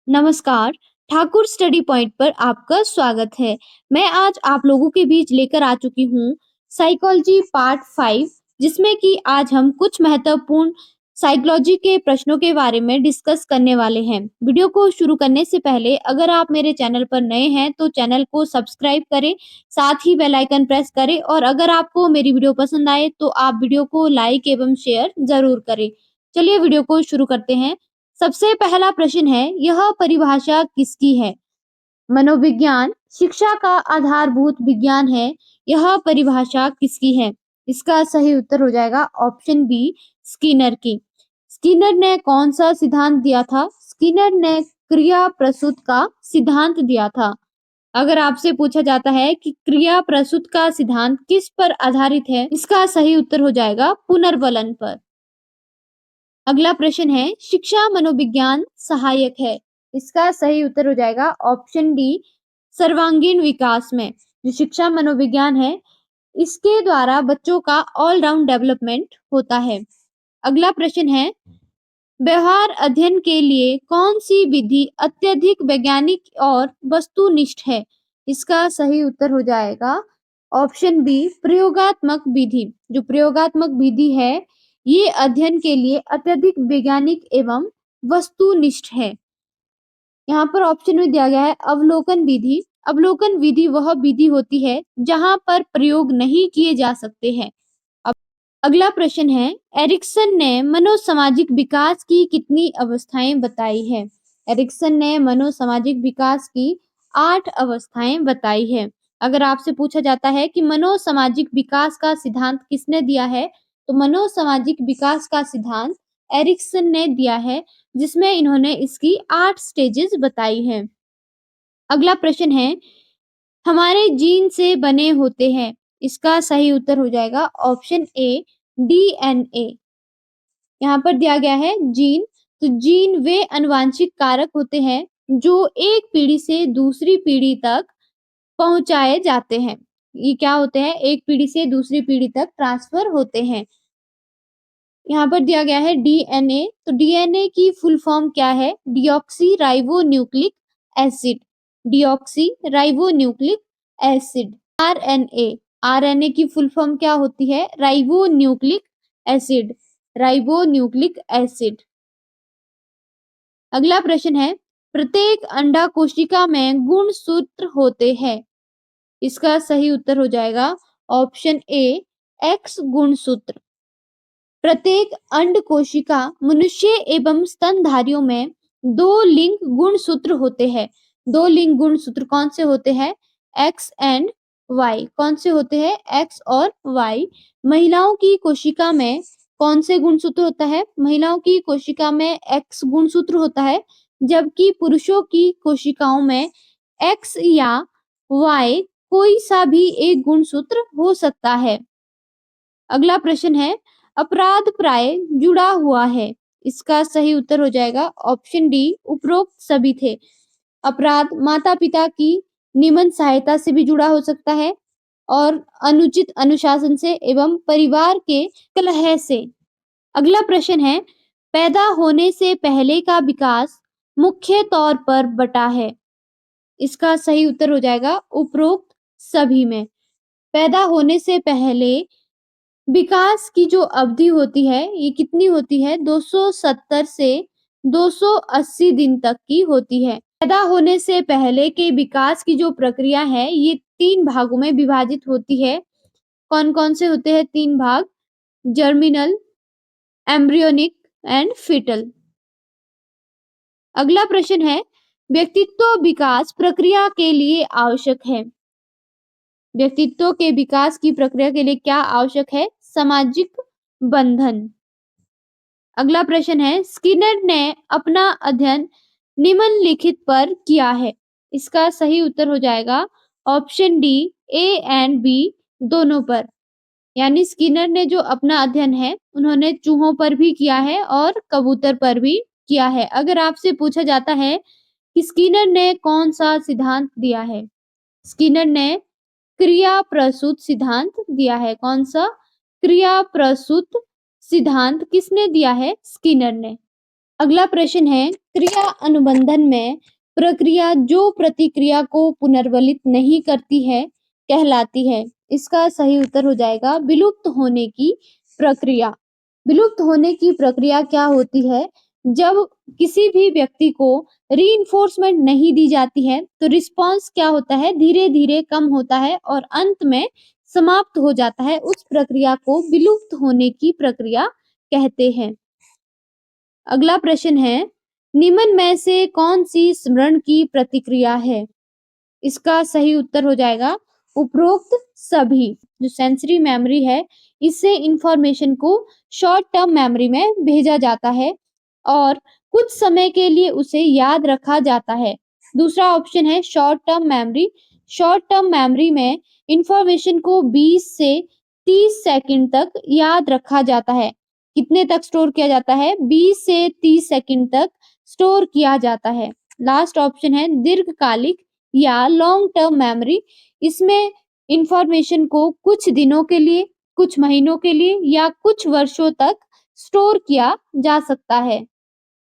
नमस्कार, Thakur study point पर आपका स्वागत है। मैं आज आप लोगों के बीच लेकर आ चुकी हूँ साइकोलॉजी पार्ट 5, जिसमें कि आज हम कुछ महत्वपूर्ण साइकोलॉजी के प्रश्नों के बारे में डिस्कस करने वाले हैं। वीडियो को शुरू करने से पहले अगर आप मेरे चैनल पर नए हैं तो चैनल को सब्सक्राइब करें, साथ ही बेल आइकन प्रेस करें और अगर आपको मेरी वीडियो पसंद आए तो आप वीडियो को लाइक एवं शेयर जरूर करें। चलिए वीडियो को शुरू करते हैं। सबसे पहला प्रश्न है, यह परिभाषा किसकी है? मनोविज्ञान शिक्षा का आधारभूत विज्ञान है। यह परिभाषा किसकी है? इसका सही उत्तर हो जाएगा ऑप्शन बी, स्किनर की। स्किनर ने कौन सा सिद्धांत दिया था? स्किनर ने क्रिया प्रसूत का सिद्धांत दिया था। अगर आपसे पूछा जाता है कि क्रिया प्रसूत का सिद्धांत किस पर आधारित है, इसका सही उत्तर हो जाएगा पुनर्बलन पर। अगला प्रश्न है, शिक्षा मनोविज्ञान सहायक है। इसका सही उत्तर हो जाएगा ऑप्शन डी, सर्वांगीण विकास में। जो शिक्षा मनोविज्ञान है, इसके द्वारा बच्चों का ऑलराउंड डेवलपमेंट होता है। अगला प्रश्न है, व्यवहार अध्ययन के लिए कौन सी विधि अत्यधिक वैज्ञानिक और वस्तुनिष्ठ है? इसका सही उत्तर हो जाएगा ऑप्शन बी, प्रयोगात्मक विधि। जो प्रयोगात्मक विधि है, ये अध्ययन के लिए अत्यधिक वैज्ञानिक एवं वस्तुनिष्ठ है। यहाँ पर ऑप्शन में दिया गया है अवलोकन विधि। अवलोकन विधि वह विधि होती है जहाँ पर प्रयोग नहीं किए जा सकते हैं। अगला प्रश्न है, एरिक्सन ने मनोसामाजिक विकास की कितनी अवस्थाएं बताई है? एरिक्सन ने मनोसामाजिक विकास की 8 अवस्थाएं बताई है। अगर आपसे पूछा जाता है कि मनोसामाजिक विकास का सिद्धांत किसने दिया है, तो मनोसामाजिक विकास का सिद्धांत एरिक्सन ने दिया है, जिसमें इन्होंने इसकी 8 स्टेजेस बताई हैं। अगला प्रश्न है, हमारे जीन से बने होते हैं। इसका सही उत्तर हो जाएगा ऑप्शन ए, डीएनए। यहाँ पर दिया गया है जीन, तो जीन वे आनुवंशिक कारक होते हैं जो एक पीढ़ी से दूसरी पीढ़ी तक पहुंचाए जाते हैं। ये क्या होते हैं? एक पीढ़ी से दूसरी पीढ़ी तक ट्रांसफर होते हैं। यहाँ पर दिया गया है डीएनए, तो डीएनए की फुल फॉर्म क्या है? Deoxy ribo nucleic acid. Deoxy ribo nucleic acid. RNA, RNA की फुल फॉर्म क्या होती है? Ribo nucleic acid. Ribo nucleic acid. अगला प्रश्न है, प्रत्येक अंडा कोशिका में गुणसूत्र होते हैं। इसका सही उत्तर हो जाएगा ऑप्शन ए, एक्स गुणसूत्र। प्रत्येक अंड कोशिका मनुष्य एवं स्तनधारियों में 2 लिंग गुणसूत्र होते हैं। 2 लिंग गुणसूत्र कौन से होते हैं? X and Y. कौन से होते हैं? एक्स और वाई। महिलाओं की कोशिका में कौन से गुणसूत्र होता है? महिलाओं की कोशिका में एक्स गुणसूत्र होता है, जबकि पुरुषों की कोशिकाओं में एक्स या वाई कोई सा भी एक गुणसूत्र हो सकता है। अगला प्रश्न है, अपराध प्राय जुड़ा हुआ है। इसका सही उत्तर हो जाएगा ऑप्शन डी, उपरोक्त सभी थे। अपराध माता पिता की निमन सहायता से भी जुड़ा हो सकता है और अनुचित अनुशासन से एवं परिवार के कलह से। अगला प्रश्न है, पैदा होने से पहले का विकास मुख्य तौर पर बटा है। इसका सही उत्तर हो जाएगा उपरोक्त सभी में। पैदा होने से पहले विकास की जो अवधि होती है, ये कितनी होती है? 270 से 280 दिन तक की होती है। पैदा होने से पहले के विकास की जो प्रक्रिया है, ये 3 भागों में विभाजित होती है। कौन-कौन से होते हैं 3 भाग? Germinal, embryonic and foetal. अगला प्रश्न है, व्यक्तित्व विकास प्रक्रिया के लिए आवश्यक है। व्यक्तित्व के विकास की प्रक्रिया के लिए क्या आवश्यक है? सामाजिक बंधन। अगला प्रश्न है, स्किनर ने अपना अध्ययन निम्नलिखित पर किया है। इसका सही उत्तर हो जाएगा option D, A and B दोनों पर। यानी स्किनर ने जो अपना अध्ययन है, उन्होंने चूहों पर भी किया है और कबूतर पर भी किया है। अगर आपसे पूछा जाता है कि स्किनर ने कौन सा सिद्धांत दिया है, स्किनर ने क्रिया प्रसूत सिद्धांत दिया है। कौन सा? क्रिया प्रसूत सिद्धांत किसने दिया है? स्किनर ने। अगला प्रश्न है, क्रिया अनुबंधन में प्रक्रिया जो प्रतिक्रिया को पुनर्वलित नहीं करती है कहलाती है। इसका सही उत्तर हो जाएगा विलुप्त होने की प्रक्रिया। विलुप्त होने की प्रक्रिया क्या होती है? जब किसी भी व्यक्ति को रीइंफोर्समेंट नहीं दी जाती है तो रिस्पॉन्स क्या होता है, धीरे धीरे कम होता है और अंत में समाप्त हो जाता है। उस प्रक्रिया को विलुप्त होने की प्रक्रिया कहते हैं। अगला प्रश्न है, निम्न में से कौन सी स्मरण की प्रतिक्रिया है? इसका सही उत्तर हो जाएगा उपरोक्त सभी। जो सेंसरी मेमोरी है, इससे इंफॉर्मेशन को शॉर्ट टर्म मेमोरी में भेजा जाता है और कुछ समय के लिए उसे याद रखा जाता है। दूसरा ऑप्शन है short term memory. Short term memory में इंफॉर्मेशन को 20 से 30 सेकंड तक याद रखा जाता है। कितने तक स्टोर किया जाता है? 20 से 30 सेकंड तक स्टोर किया जाता है। लास्ट ऑप्शन है दीर्घकालिक या लॉन्ग टर्म मेमोरी। इसमें इंफॉर्मेशन को कुछ दिनों के लिए, कुछ महीनों के लिए या कुछ वर्षों तक स्टोर किया जा सकता है।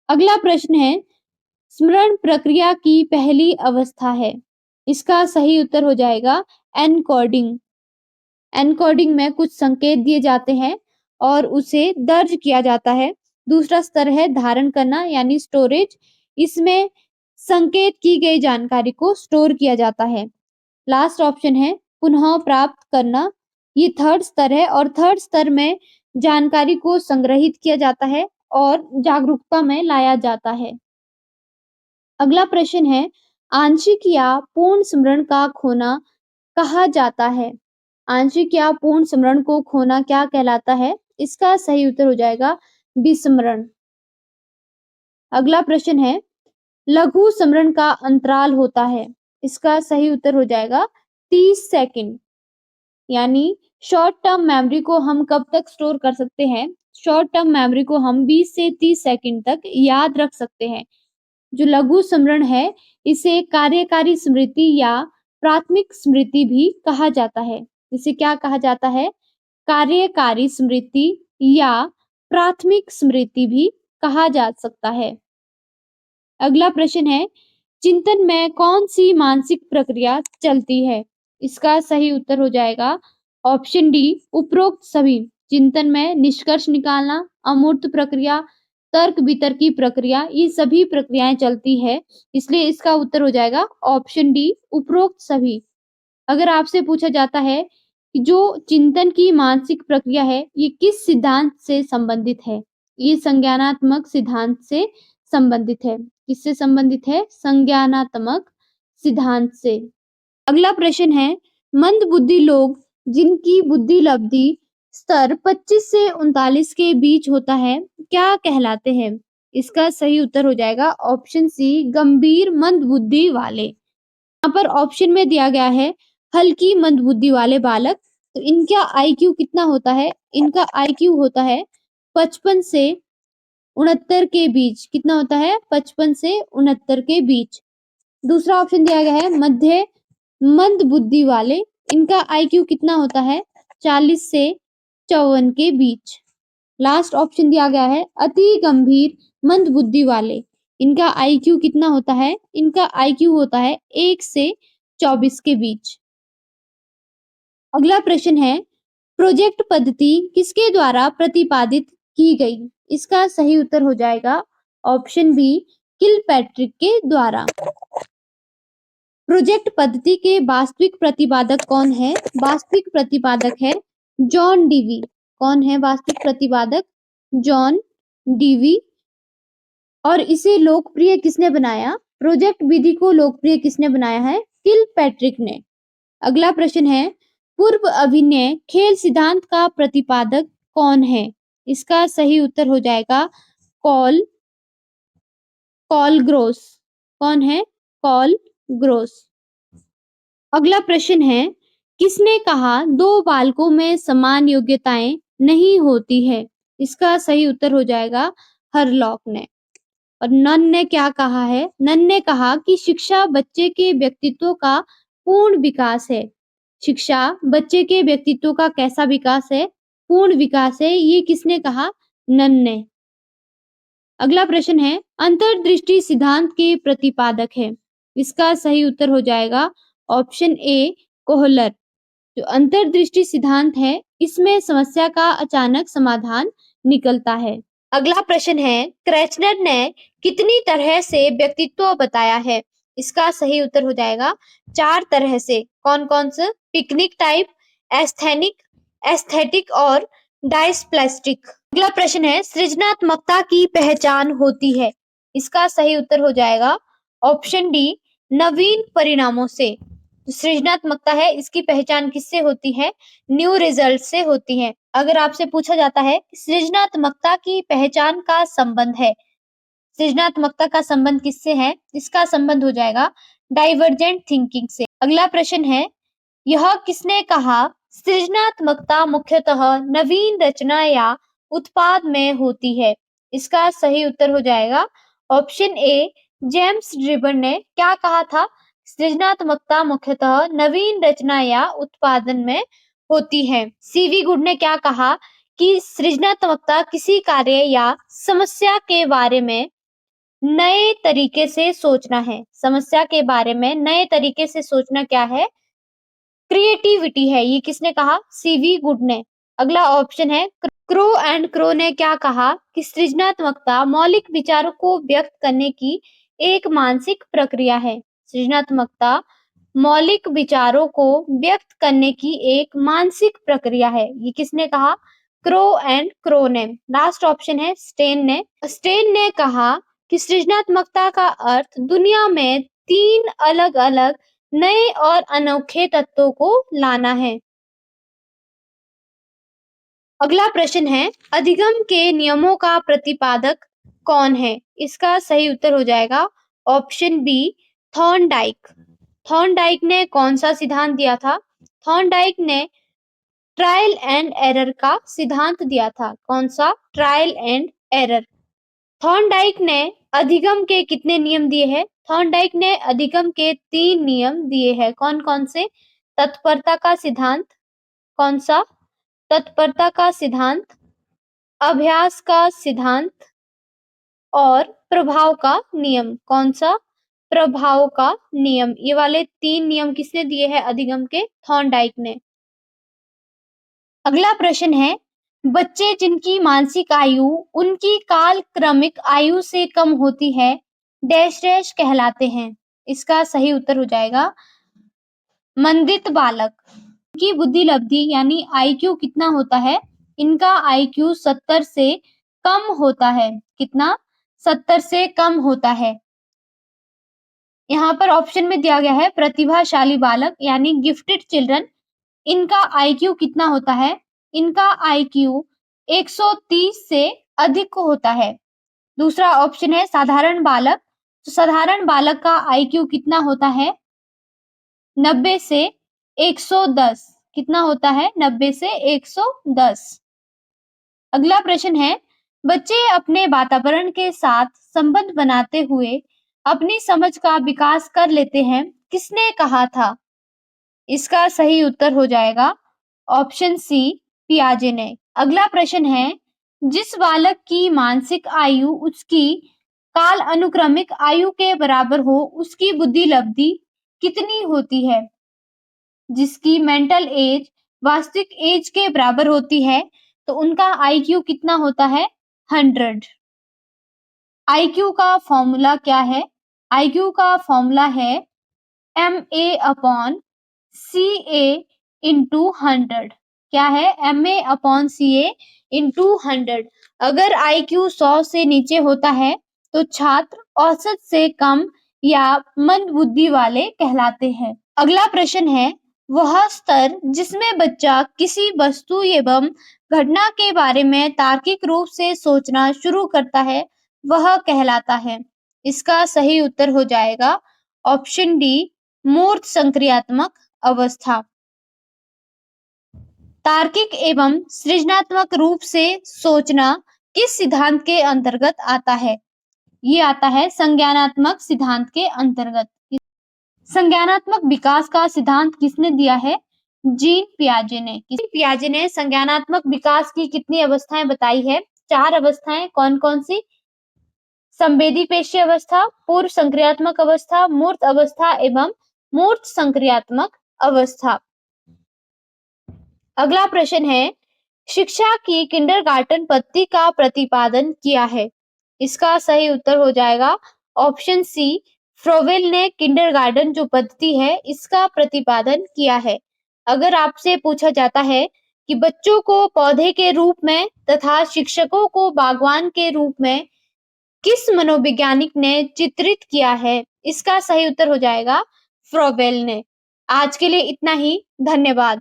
अगला प्रश्न है, स्मरण प्रक्रिया की पहली अवस्था है। इसका सही उत्तर हो जाएगा एनकोडिंग। एनकोडिंग में कुछ संकेत दिए जाते हैं और उसे दर्ज किया जाता है। दूसरा स्तर है धारण करना यानी स्टोरेज। इसमें संकेत की गई जानकारी को स्टोर किया जाता है। लास्ट ऑप्शन है पुनः प्राप्त करना। ये थर्ड स्तर है और थर्ड स्तर में जानकारी को संग्रहित किया जाता है और जागरूकता में लाया जाता है। अगला प्रश्न है, आंशिक या पूर्ण स्मरण का खोना कहा जाता है। आंशिक या पूर्ण स्मरण को खोना क्या कहलाता है? इसका सही उत्तर हो जाएगा विस्मरण। अगला प्रश्न है, लघु स्मरण का अंतराल होता है। इसका सही उत्तर हो जाएगा 30 सेकंड। यानी शॉर्ट टर्म मेमोरी को हम कब तक स्टोर कर सकते हैं? शॉर्ट टर्म मेमोरी को हम 20 से 30 सेकंड तक याद रख सकते हैं। जो लघु स्मरण है, इसे कार्यकारी स्मृति या प्राथमिक स्मृति भी कहा जाता है। इसे क्या कहा जाता है? कार्यकारी स्मृति या प्राथमिक स्मृति भी कहा जा सकता है। अगला प्रश्न है, चिंतन में कौन सी मानसिक प्रक्रिया चलती है? इसका सही उत्तर हो जाएगा ऑप्शन डी उपरोक्त सभी। चिंतन में निष्कर्ष निकालना, अमूर्त प्रक्रिया, तर्क वितर्की प्रक्रिया, ये सभी प्रक्रियाएं चलती है। इसलिए इसका उत्तर हो जाएगा ऑप्शन डी उपरोक्त सभी। अगर आपसे पूछा जाता है कि जो चिंतन की मानसिक प्रक्रिया है, ये किस सिद्धांत से संबंधित है? ये संज्ञानात्मक सिद्धांत से संबंधित है। किससे संबंधित है? संज्ञानात्मक सिद्धांत से। अगला प्रश्न है, मंद बुद्धि लोग जिनकी बुद्धि लब्धि स्तर 25 से 39 के बीच होता है, क्या कहलाते हैं? इसका सही उत्तर हो जाएगा ऑप्शन सी गंभीर मंद बुद्धि वाले। यहाँ पर ऑप्शन में दिया गया है हल्की मंदबुद्धि वाले बालक। तो इनका आईक्यू कितना होता है? इनका आईक्यू होता है 55 से 69 के बीच। कितना होता है? 55 से 69 के बीच। दूसरा ऑप्शन दिया गया है मध्य मंद बुद्धि वाले। इनका आईक्यू कितना होता है? 40 से 54 के बीच। लास्ट ऑप्शन दिया गया है अति गंभीर मंद बुद्धि वाले। इनका आईक्यू कितना होता है? इनका आईक्यू होता है 1 से 24 के बीच। अगला प्रश्न है, प्रोजेक्ट पद्धति किसके द्वारा प्रतिपादित की गई? इसका सही उत्तर हो जाएगा ऑप्शन बी किलपैट्रिक के द्वारा। प्रोजेक्ट पद्धति के वास्तविक प्रतिपादक कौन है? वास्तविक प्रतिपादक है जॉन डीवी। कौन है वास्तविक प्रतिपादक? John Dewey. और इसे लोकप्रिय किसने बनाया? प्रोजेक्ट विधि को लोकप्रिय किसने बनाया है? किलपैट्रिक ने। अगला प्रश्न है, पूर्व अभिनय खेल सिद्धांत का प्रतिपादक कौन है? इसका सही उत्तर हो जाएगा कॉल ग्रोस। कौन है? Karl Groos. अगला प्रश्न है, किसने कहा दो बालकों में समान योग्यताएं नहीं होती है? इसका सही उत्तर हो जाएगा हरलॉक ने। और नन ने क्या कहा है? नन ने कहा कि शिक्षा बच्चे के व्यक्तित्व का पूर्ण विकास है। शिक्षा बच्चे के व्यक्तित्व का कैसा विकास है? पूर्ण विकास है। ये किसने कहा? नन ने। अगला प्रश्न है, अंतर्दृष्टि सिद्धांत के प्रतिपादक है। इसका सही उत्तर हो जाएगा ऑप्शन ए कोहलर। जो अंतर्दृष्टि सिद्धांत है, इसमें समस्या का अचानक समाधान निकलता है। अगला प्रश्न है, क्रेचनर ने कितनी तरह से व्यक्तित्व बताया है? इसका सही उत्तर हो जाएगा 4 तरह से। कौन कौन से? पिकनिक टाइप, एस्थेनिक, एस्थेटिक और डायस्प्लास्टिक। अगला प्रश्न है, सृजनात्मकता की पहचान होती है। इसका सही उत्तर हो जाएगा ऑप्शन डी नवीन परिणामों से। सृजनात्मकता है, इसकी पहचान किससे होती है? न्यू रिजल्ट से होती है। अगर आपसे पूछा जाता है सृजनात्मकता की पहचान का संबंध है, सृजनात्मकता का संबंध किससे है? इसका संबंध हो जाएगा डाइवर्जेंट थिंकिंग से। अगला प्रश्न है, यह किसने कहा सृजनात्मकता मुख्यतः नवीन रचना या उत्पाद में होती है? इसका सही उत्तर हो जाएगा ऑप्शन ए जेम्स ड्रिबर ने क्या कहा था? सृजनात्मकता मुख्यतः नवीन रचना या उत्पादन में होती है। सीवी गुड ने क्या कहा कि सृजनात्मकता किसी कार्य या समस्या के बारे में नए तरीके से सोचना है। समस्या के बारे में नए तरीके से सोचना क्या है? क्रिएटिविटी है। ये किसने कहा? सीवी गुड ने। अगला ऑप्शन है क्रो एंड क्रो ने क्या कहा कि सृजनात्मकता मौलिक विचारों को व्यक्त करने की एक मानसिक प्रक्रिया है। सृजनात्मकता मौलिक विचारों को व्यक्त करने की एक मानसिक प्रक्रिया है। ये किसने कहा? क्रो एंड क्रो ने। लास्ट ऑप्शन है स्टेन ने। स्टेन ने कहा कि सृजनात्मकता का अर्थ दुनिया में 3 अलग-अलग नए और अनोखे तत्वों को लाना है। अगला प्रश्न है, अधिगम के नियमों का प्रतिपादक कौन है? इसका सही उत्तर हो जाएगा ऑप्शन बी थॉर्नडाइक। थॉर्नडाइक ने कौन सा सिद्धांत दिया था? थॉर्नडाइक ने ट्रायल एंड एरर का सिद्धांत दिया था। कौन सा? Trial and error. थॉर्नडाइक ने अधिगम के कितने नियम दिए हैं? थॉर्नडाइक ने अधिगम के 3 नियम दिए हैं। कौन कौन से? तत्परता का सिद्धांत। कौन सा? तत्परता का सिद्धांत, अभ्यास का सिद्धांत और प्रभाव का नियम। कौन सा? प्रभाव का नियम। ये वाले 3 नियम किसने दिए हैं अधिगम के? थॉर्नडाइक ने। अगला प्रश्न है, बच्चे जिनकी मानसिक आयु उनकी काल क्रमिक आयु से कम होती है डैश डैश कहलाते हैं। इसका सही उत्तर हो जाएगा मंदित बालक। की बुद्धि लब्धि यानी आईक्यू कितना होता है? इनका आईक्यू 70 से कम होता है। कितना? 70 से कम होता है। यहाँ पर ऑप्शन में दिया गया है प्रतिभाशाली बालक यानी गिफ्टेड चिल्ड्रन, इनका आईक्यू कितना होता है? इनका आईक्यू 130 से अधिक होता है। दूसरा ऑप्शन है साधारण बालक, तो साधारण बालक का आईक्यू कितना होता है? 90 से 110। कितना होता है? 90 से 110। अगला प्रश्न है, बच्चे अपने वातावरण के साथ संबंध बनाते हुए अपनी समझ का विकास कर लेते हैं। किसने कहा था? इसका सही उत्तर हो जाएगा ऑप्शन सी पियाजे ने। अगला प्रश्न है, जिस बालक की मानसिक आयु उसकी काल अनुक्रमिक आयु के बराबर हो उसकी बुद्धि लब्धि कितनी होती है? जिसकी मेंटल एज वास्तविक एज के बराबर होती है तो उनका आईक्यू कितना होता है? 100। आईक्यू का फॉर्मूला क्या है? आईक्यू का फॉर्मूला है MA अपॉन CA इंटू 100। क्या है? MA upon CA into 100। अगर आईक्यू 100 से नीचे होता है तो छात्र औसत से कम या मंद बुद्धि वाले कहलाते हैं। अगला प्रश्न है, वह स्तर जिसमें बच्चा किसी वस्तु एवं घटना के बारे में तार्किक रूप से सोचना शुरू करता है वह कहलाता है। इसका सही उत्तर हो जाएगा ऑप्शन डी मूर्त संक्रियात्मक अवस्था। तार्किक एवं सृजनात्मक रूप से सोचना किस सिद्धांत के अंतर्गत आता है? ये आता है संज्ञानात्मक सिद्धांत के अंतर्गत। संज्ञानात्मक विकास का सिद्धांत किसने दिया है? जीन पियाजे ने। पियाजे ने संज्ञानात्मक विकास की कितनी अवस्थाएं बताई है? 4 अवस्थाएं। कौन कौन सी? संवेदी पेशी अवस्था, पूर्व संक्रियात्मक अवस्था, मूर्त अवस्था एवं मूर्त संक्रियात्मक अवस्था। अगला प्रश्न है, शिक्षा की किंडरगार्टन पद्धति का प्रतिपादन किया है। इसका सही उत्तर हो जाएगा ऑप्शन सी, फ्रोवेल ने किंडरगार्टन जो पद्धति है इसका प्रतिपादन किया है। अगर आपसे पूछा जाता है कि बच्चों को पौधे के रूप में तथा शिक्षकों को बागवान के रूप में किस मनोवैज्ञानिक ने चित्रित किया है, इसका सही उत्तर हो जाएगा फ्रोवेल ने। आज के लिए इतना ही, धन्यवाद।